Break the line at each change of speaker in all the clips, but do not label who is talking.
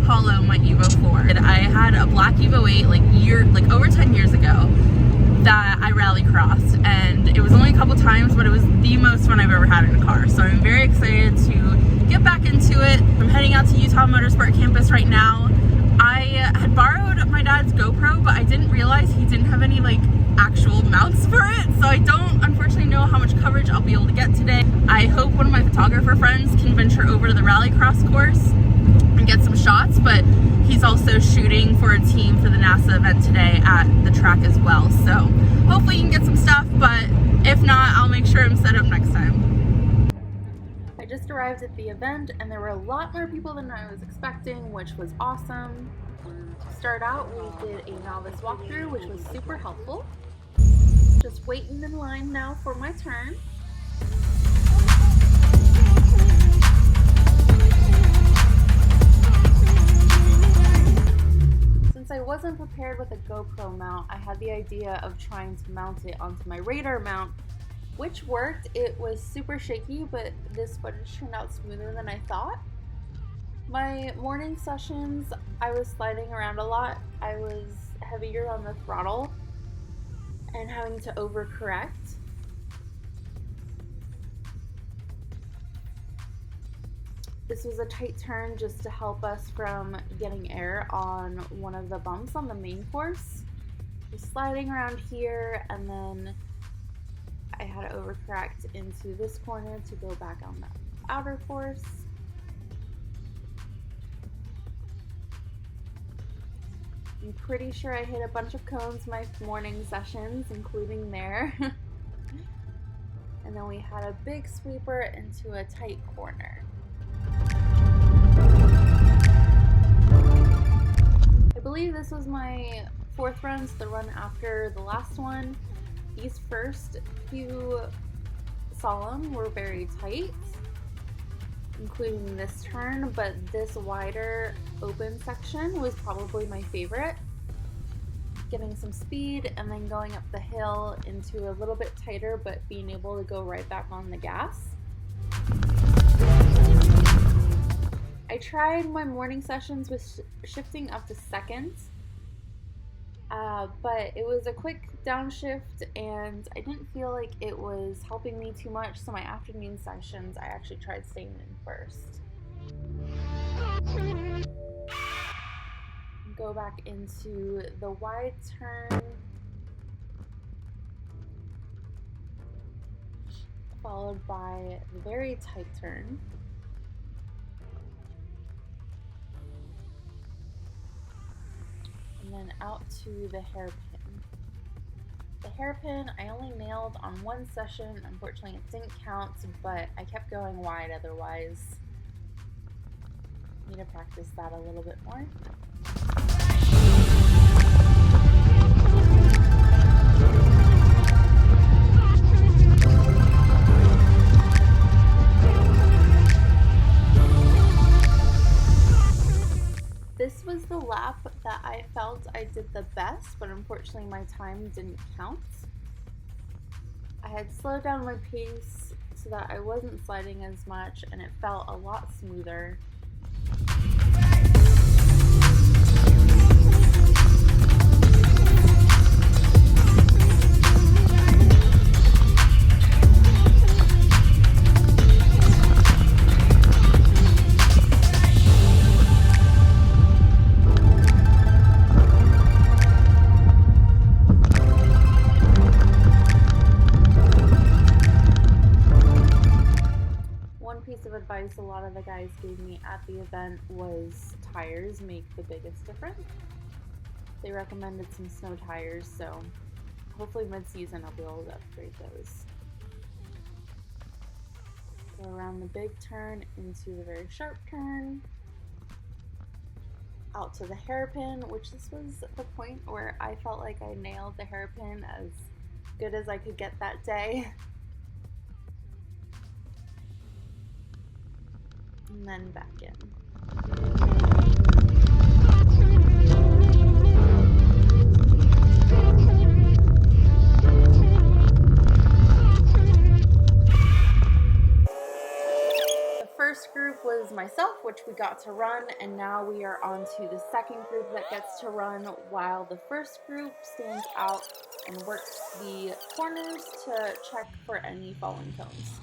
Apollo my Evo 4. I had a black Evo 8 like over 10 years ago that I rally crossed, and it was only a couple times, but it was the most fun I've ever had in a car. So I'm very excited to get back into it. I'm heading out to Utah Motorsport campus right now. I had borrowed my dad's GoPro, but I didn't realize he didn't have any like actual mounts for it, so I don't unfortunately know how much coverage I'll be able to get today. I hope one of my photographer friends can venture over to the Rallycross course and get some shots, but he's also shooting for a team for the NASA event today at the track as well, so hopefully you can get some stuff, but if not, I'll make sure I'm set up next time. I just arrived at the event and there were a lot more people than I was expecting, which was awesome. To start out, we did a novice walkthrough, which was super helpful. Just waiting in line now for my turn. Since I wasn't prepared with a GoPro mount, I had the idea of trying to mount it onto my radar mount, which worked. It was super shaky, but this footage turned out smoother than I thought. My morning sessions, I was sliding around a lot. I was heavier on the throttle and having to overcorrect. This was a tight turn just to help us from getting air on one of the bumps on the main course. Just sliding around here, and then I had to overcorrect into this corner to go back on the outer course. I'm pretty sure I hit a bunch of cones my morning sessions, including there. And then we had a big sweeper into a tight corner. I believe this was my fourth run, so the run after the last one. These first few solemn were very tight, including this turn, but this wider open section was probably my favorite. Getting some speed and then going up the hill into a little bit tighter, but being able to go right back on the gas. I tried my morning sessions with shifting up to second, but it was a quick downshift and I didn't feel like it was helping me too much, so my afternoon sessions I actually tried staying in first. Go back into the wide turn, followed by the very tight turn. And then out to the hairpin. The hairpin I only nailed on one session. Unfortunately, it didn't count, but I kept going wide otherwise. Need to practice that a little bit more. This was the lap that I felt I did the best, but unfortunately my time didn't count. I had slowed down my pace so that I wasn't sliding as much and it felt a lot smoother. Advice a lot of the guys gave me at the event was tires make the biggest difference. They recommended some snow tires, so hopefully mid-season I'll be able to upgrade those. Go around the big turn into the very sharp turn, out to the hairpin, which this was the point where I felt like I nailed the hairpin as good as I could get that day. And then back in. The first group was myself off, which we got to run, and now we are on to the second group that gets to run while the first group stands out and works the corners to check for any fallen cones.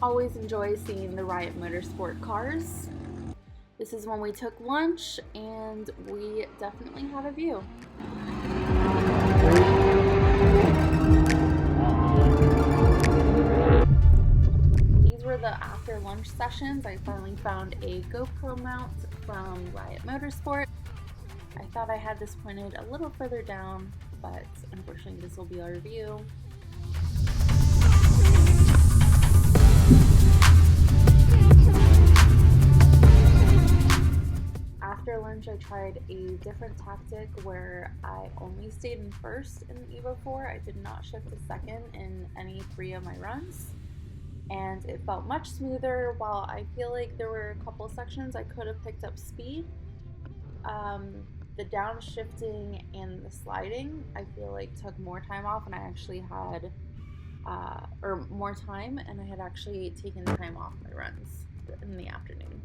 Always enjoy seeing the Riot Motorsport cars. This is when we took lunch and we definitely had a view. These were the after lunch sessions. I finally found a GoPro mount from Riot Motorsport. I thought I had this pointed a little further down, but unfortunately this will be our view. After lunch, I tried a different tactic where I only stayed in first in the Evo 4. I did not shift to second in any 3 of my runs, and it felt much smoother. While I feel like there were a couple sections I could have picked up speed, the downshifting and the sliding I feel like took more time off, and I actually had more time, and I had actually taken time off my runs in the afternoon.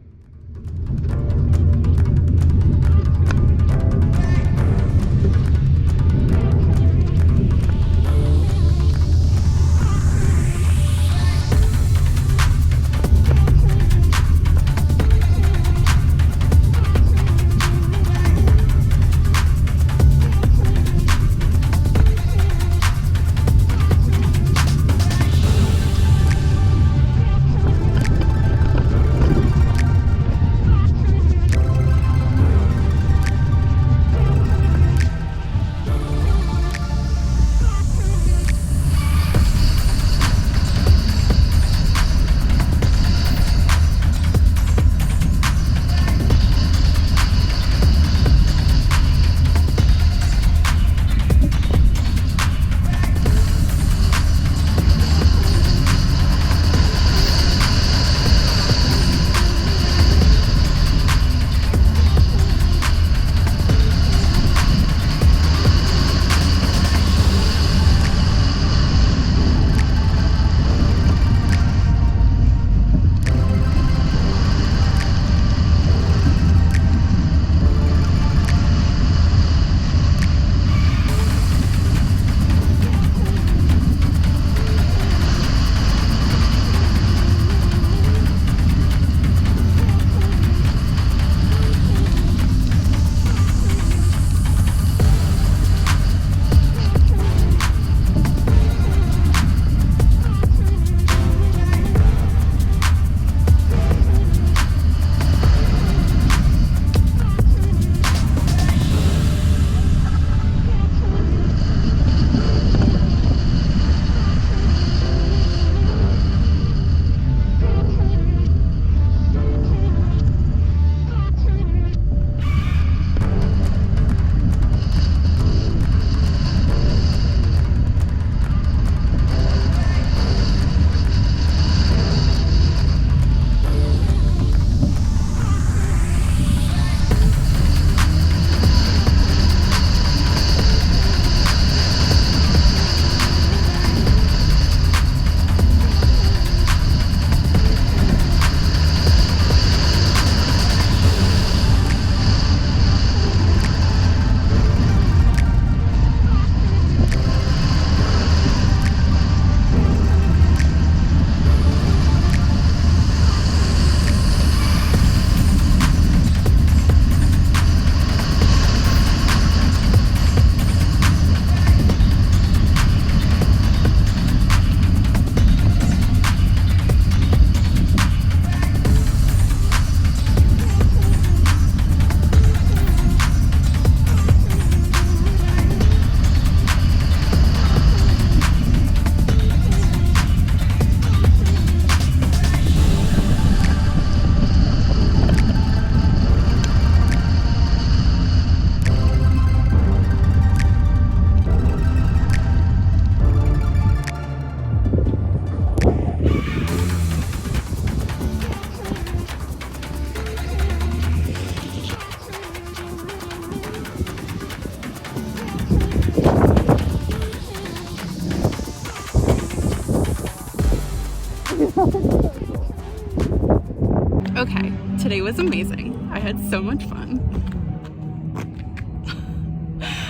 Okay, today was amazing. I had so much fun.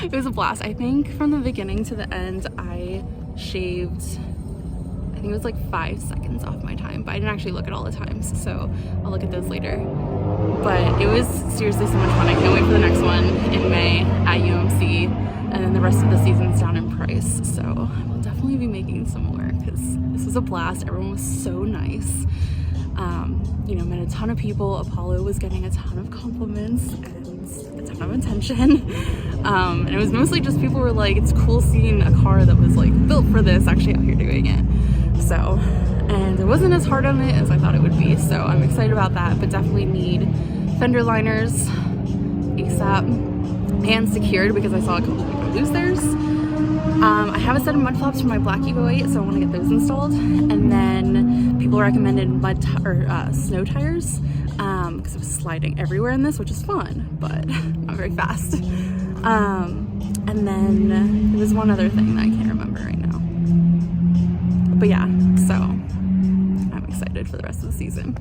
It was a blast. I think from the beginning to the end, I shaved, I think it was like 5 seconds off my time, but I didn't actually look at all the times, so I'll look at those later. But it was seriously so much fun. I can't wait for the next one in May at UMC, and then the rest of the season's down in Price, so we'll definitely be making some more because this was a blast. Everyone was so nice. You know, met a ton of people. Apollo was getting a ton of compliments and a ton of attention. And it was mostly just people were like, it's cool seeing a car that was like built for this actually out here doing it. So, and it wasn't as hard on it as I thought it would be. So I'm excited about that, but definitely need fender liners ASAP and secured because I saw a couple people lose theirs. I have a set of mud flaps for my black Evo 8, so I want to get those installed. And then people recommended snow tires because it was sliding everywhere in this, which is fun, but not very fast. And then there was one other thing that I can't remember right now. But yeah, so I'm excited for the rest of the season.